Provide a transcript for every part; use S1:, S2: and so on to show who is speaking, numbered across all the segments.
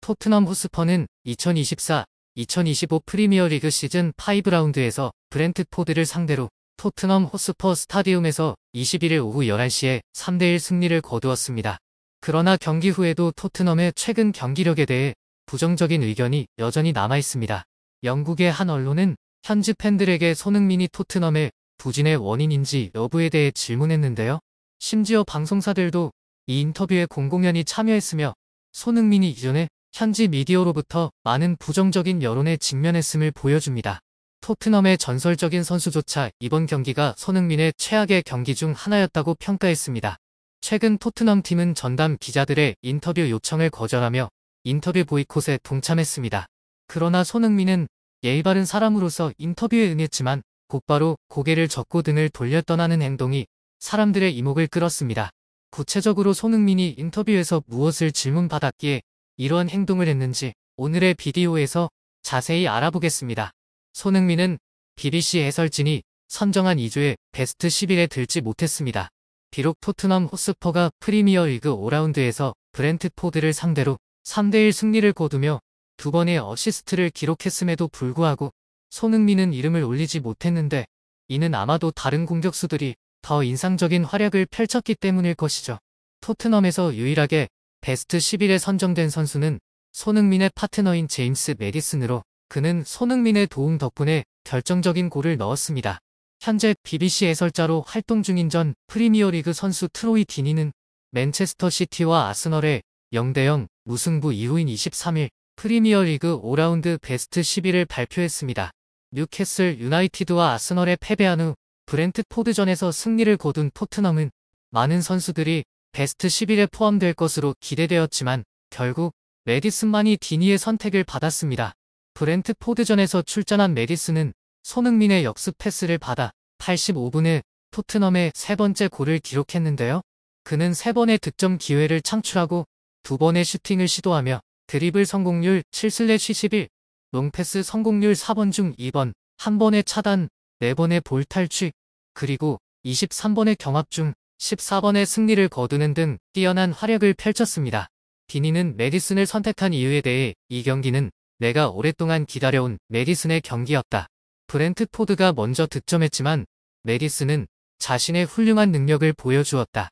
S1: 토트넘 호스퍼는 2024-2025 프리미어리그 시즌 5라운드에서 브렌트포드를 상대로 토트넘 호스퍼 스타디움에서 21일 오후 11시에 3대1 승리를 거두었습니다. 그러나 경기 후에도 토트넘의 최근 경기력에 대해 부정적인 의견이 여전히 남아있습니다. 영국의 한 언론은 현지 팬들에게 손흥민이 토트넘의 부진의 원인인지 여부에 대해 질문했는데요. 심지어 방송사들도 이 인터뷰에 공공연히 참여했으며 손흥민이 이전에 현지 미디어로부터 많은 부정적인 여론에 직면했음을 보여줍니다. 토트넘의 전설적인 선수조차 이번 경기가 손흥민의 최악의 경기 중 하나였다고 평가했습니다. 최근 토트넘 팀은 전담 기자들의 인터뷰 요청을 거절하며 인터뷰 보이콧에 동참했습니다. 그러나 손흥민은 예의 바른 사람으로서 인터뷰에 응했지만 곧바로 고개를 젓고 등을 돌려 떠나는 행동이 사람들의 이목을 끌었습니다. 구체적으로 손흥민이 인터뷰에서 무엇을 질문받았기에 이러한 행동을 했는지 오늘의 비디오에서 자세히 알아보겠습니다. 손흥민은 BBC 해설진이 선정한 2주의 베스트 11에 들지 못했습니다. 비록 토트넘 호스퍼가 프리미어리그 5라운드에서 브렌트포드를 상대로 3대1 승리를 거두며 2번의 어시스트를 기록했음에도 불구하고 손흥민은 이름을 올리지 못했는데 이는 아마도 다른 공격수들이 더 인상적인 활약을 펼쳤기 때문일 것이죠. 토트넘에서 유일하게 베스트 11에 선정된 선수는 손흥민의 파트너인 제임스 메디슨으로 그는 손흥민의 도움 덕분에 결정적인 골을 넣었습니다. 현재 BBC 해설자로 활동 중인 전 프리미어리그 선수 트로이 디니는 맨체스터 시티와 아스널의 0대0 무승부 이후인 23일 프리미어리그 5라운드 베스트 11을 발표했습니다. 뉴캐슬 유나이티드와 아스널에 패배한 후 브렌트포드전에서 승리를 거둔 토트넘은 많은 선수들이 베스트 11에 포함될 것으로 기대되었지만 결국 메디슨만이 디니의 선택을 받았습니다. 브렌트포드전에서 출전한 메디슨은 손흥민의 역습 패스를 받아 85분에 토트넘의 세 번째 골을 기록했는데요. 그는 3번의 득점 기회를 창출하고 2번의 슈팅을 시도하며 드리블 성공률 7/11, 롱패스 성공률 4번 중 2번, 1번의 차단, 4번의 볼 탈취, 그리고 23번의 경합 중 14번의 승리를 거두는 등 뛰어난 활약을 펼쳤습니다. 디니는 메디슨을 선택한 이유에 대해 이 경기는 내가 오랫동안 기다려온 메디슨의 경기였다. 브렌트포드가 먼저 득점했지만 메디슨은 자신의 훌륭한 능력을 보여주었다.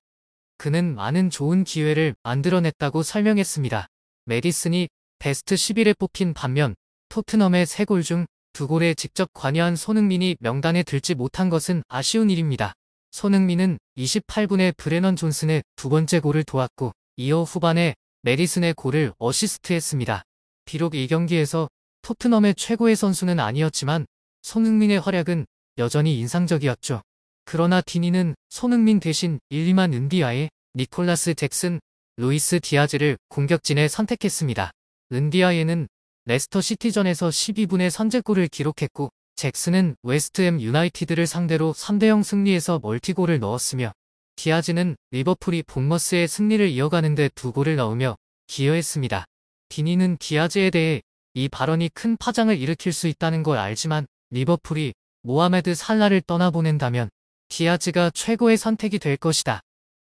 S1: 그는 많은 좋은 기회를 만들어냈다고 설명했습니다. 메디슨이 베스트 11에 뽑힌 반면 토트넘의 3골 중 2골에 직접 관여한 손흥민이 명단에 들지 못한 것은 아쉬운 일입니다. 손흥민은 28분에 브레넌 존슨의 2번째 골을 도왔고 이어 후반에 메디슨의 골을 어시스트했습니다. 비록 이 경기에서 토트넘의 최고의 선수는 아니었지만 손흥민의 활약은 여전히 인상적이었죠. 그러나 디니는 손흥민 대신 1-2만 은디아에 니콜라스 잭슨, 루이스 디아즈를 공격진에 선택했습니다. 은디아에는 레스터 시티전에서 12분에 선제골을 기록했고 잭슨은 웨스트햄 유나이티드를 상대로 3대0 승리에서 멀티골을 넣었으며 디아즈는 리버풀이 본머스의 승리를 이어가는 데 2골을 넣으며 기여했습니다. 디니는 디아즈에 대해 이 발언이 큰 파장을 일으킬 수 있다는 걸 알지만 리버풀이 모하메드 살라를 떠나보낸다면 디아즈가 최고의 선택이 될 것이다.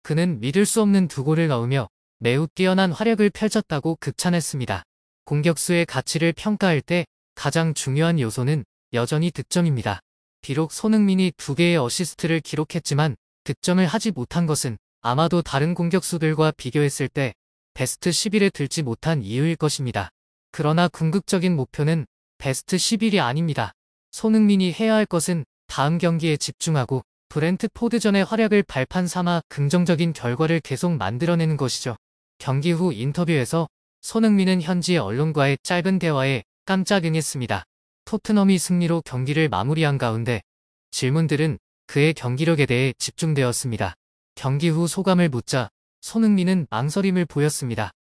S1: 그는 믿을 수 없는 2골을 넣으며 매우 뛰어난 활약을 펼쳤다고 극찬했습니다. 공격수의 가치를 평가할 때 가장 중요한 요소는 여전히 득점입니다. 비록 손흥민이 2개의 어시스트를 기록했지만 득점을 하지 못한 것은 아마도 다른 공격수들과 비교했을 때 베스트 11에 들지 못한 이유일 것입니다. 그러나 궁극적인 목표는 베스트 11이 아닙니다. 손흥민이 해야 할 것은 다음 경기에 집중하고 브렌트포드전의 활약을 발판 삼아 긍정적인 결과를 계속 만들어내는 것이죠. 경기 후 인터뷰에서 손흥민은 현지 언론과의 짧은 대화에 깜짝 응했습니다. 토트넘이 승리로 경기를 마무리한 가운데 질문들은 그의 경기력에 대해 집중되었습니다. 경기 후 소감을 묻자 손흥민은 망설임을 보였습니다.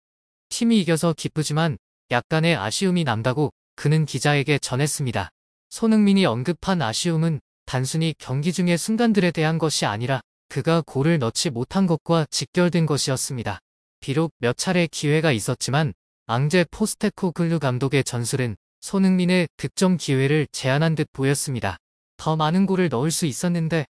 S1: 팀이 이겨서 기쁘지만 약간의 아쉬움이 남다고 그는 기자에게 전했습니다. 손흥민이 언급한 아쉬움은 단순히 경기 중의 순간들에 대한 것이 아니라 그가 골을 넣지 못한 것과 직결된 것이었습니다. 비록 몇 차례 기회가 있었지만 앙제 포스테코글루 감독의 전술은 손흥민의 득점 기회를 제한한 듯 보였습니다. 더 많은 골을 넣을 수 있었는데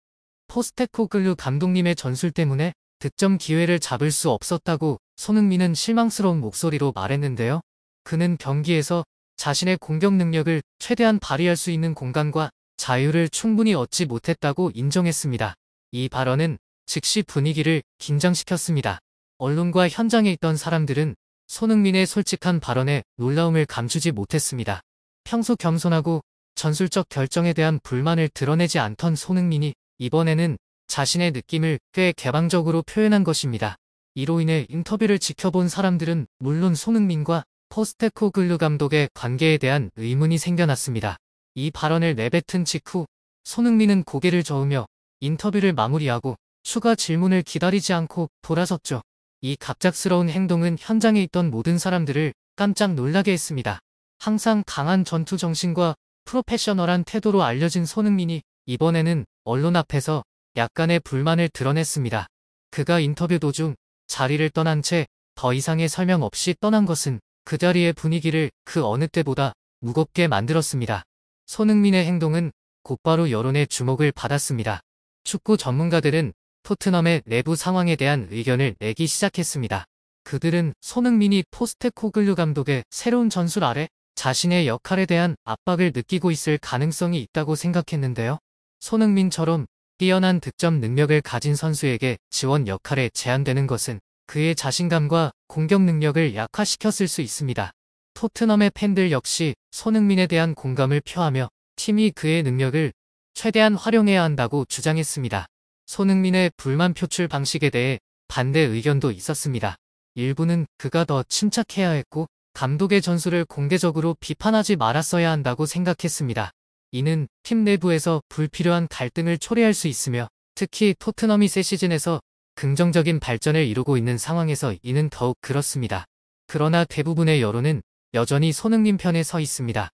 S1: 포스테코글루 감독님의 전술 때문에 득점 기회를 잡을 수 없었다고 손흥민은 실망스러운 목소리로 말했는데요. 그는 경기에서 자신의 공격 능력을 최대한 발휘할 수 있는 공간과 자유를 충분히 얻지 못했다고 인정했습니다. 이 발언은 즉시 분위기를 긴장시켰습니다. 언론과 현장에 있던 사람들은 손흥민의 솔직한 발언에 놀라움을 감추지 못했습니다. 평소 겸손하고 전술적 결정에 대한 불만을 드러내지 않던 손흥민이 이번에는 자신의 느낌을 꽤 개방적으로 표현한 것입니다. 이로 인해 인터뷰를 지켜본 사람들은 물론 손흥민과 포스테코글루 감독의 관계에 대한 의문이 생겨났습니다. 이 발언을 내뱉은 직후 손흥민은 고개를 저으며 인터뷰를 마무리하고 추가 질문을 기다리지 않고 돌아섰죠. 이 갑작스러운 행동은 현장에 있던 모든 사람들을 깜짝 놀라게 했습니다. 항상 강한 전투 정신과 프로페셔널한 태도로 알려진 손흥민이 이번에는 언론 앞에서 약간의 불만을 드러냈습니다. 그가 인터뷰 도중 자리를 떠난 채 더 이상의 설명 없이 떠난 것은 그 자리의 분위기를 그 어느 때보다 무겁게 만들었습니다. 손흥민의 행동은 곧바로 여론의 주목을 받았습니다. 축구 전문가들은 토트넘의 내부 상황에 대한 의견을 내기 시작했습니다. 그들은 손흥민이 포스테코글루 감독의 새로운 전술 아래 자신의 역할에 대한 압박을 느끼고 있을 가능성이 있다고 생각했는데요. 손흥민처럼 뛰어난 득점 능력을 가진 선수에게 지원 역할에 제한되는 것은 그의 자신감과 공격 능력을 약화시켰을 수 있습니다. 토트넘의 팬들 역시 손흥민에 대한 공감을 표하며 팀이 그의 능력을 최대한 활용해야 한다고 주장했습니다. 손흥민의 불만 표출 방식에 대해 반대 의견도 있었습니다. 일부는 그가 더 침착해야 했고 감독의 전술을 공개적으로 비판하지 말았어야 한다고 생각했습니다. 이는 팀 내부에서 불필요한 갈등을 초래할 수 있으며 특히 토트넘이 새 시즌에서 긍정적인 발전을 이루고 있는 상황에서 이는 더욱 그렇습니다. 그러나 대부분의 여론은 여전히 손흥민 편에 서 있습니다.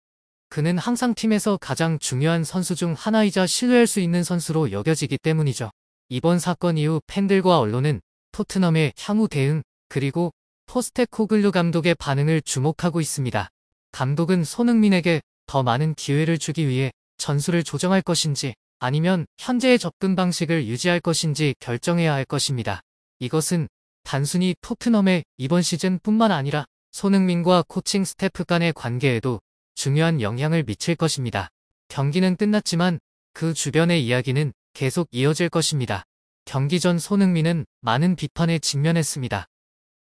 S1: 그는 항상 팀에서 가장 중요한 선수 중 하나이자 신뢰할 수 있는 선수로 여겨지기 때문이죠. 이번 사건 이후 팬들과 언론은 토트넘의 향후 대응 그리고 포스테코글루 감독의 반응을 주목하고 있습니다. 감독은 손흥민에게 더 많은 기회를 주기 위해 전술을 조정할 것인지 아니면 현재의 접근 방식을 유지할 것인지 결정해야 할 것입니다. 이것은 단순히 토트넘의 이번 시즌뿐만 아니라 손흥민과 코칭 스태프 간의 관계에도 중요한 영향을 미칠 것입니다. 경기는 끝났지만 그 주변의 이야기는 계속 이어질 것입니다. 경기 전 손흥민은 많은 비판에 직면했습니다.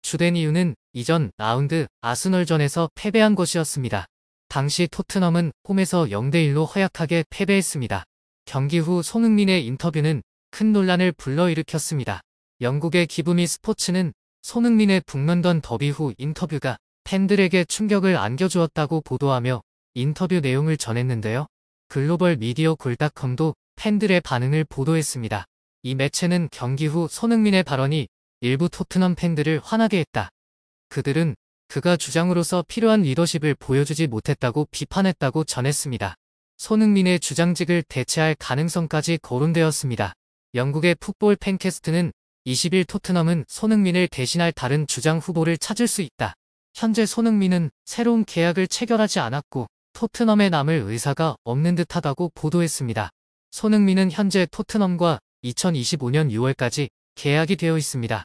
S1: 주된 이유는 이전 라운드 아스널전에서 패배한 것이었습니다. 당시 토트넘은 홈에서 0대1로 허약하게 패배했습니다. 경기 후 손흥민의 인터뷰는 큰 논란을 불러일으켰습니다. 영국의 기브미 스포츠는 손흥민의 북런던 더비 후 인터뷰가 팬들에게 충격을 안겨주었다고 보도하며 인터뷰 내용을 전했는데요. 글로벌 미디어 골닷컴도 팬들의 반응을 보도했습니다. 이 매체는 경기 후 손흥민의 발언이 일부 토트넘 팬들을 화나게 했다. 그들은 그가 주장으로서 필요한 리더십을 보여주지 못했다고 비판했다고 전했습니다. 손흥민의 주장직을 대체할 가능성까지 거론되었습니다. 영국의 풋볼 팬캐스트는 20일 토트넘은 손흥민을 대신할 다른 주장 후보를 찾을 수 있다. 현재 손흥민은 새로운 계약을 체결하지 않았고 토트넘에 남을 의사가 없는 듯하다고 보도했습니다. 손흥민은 현재 토트넘과 2025년 6월까지 계약이 되어 있습니다.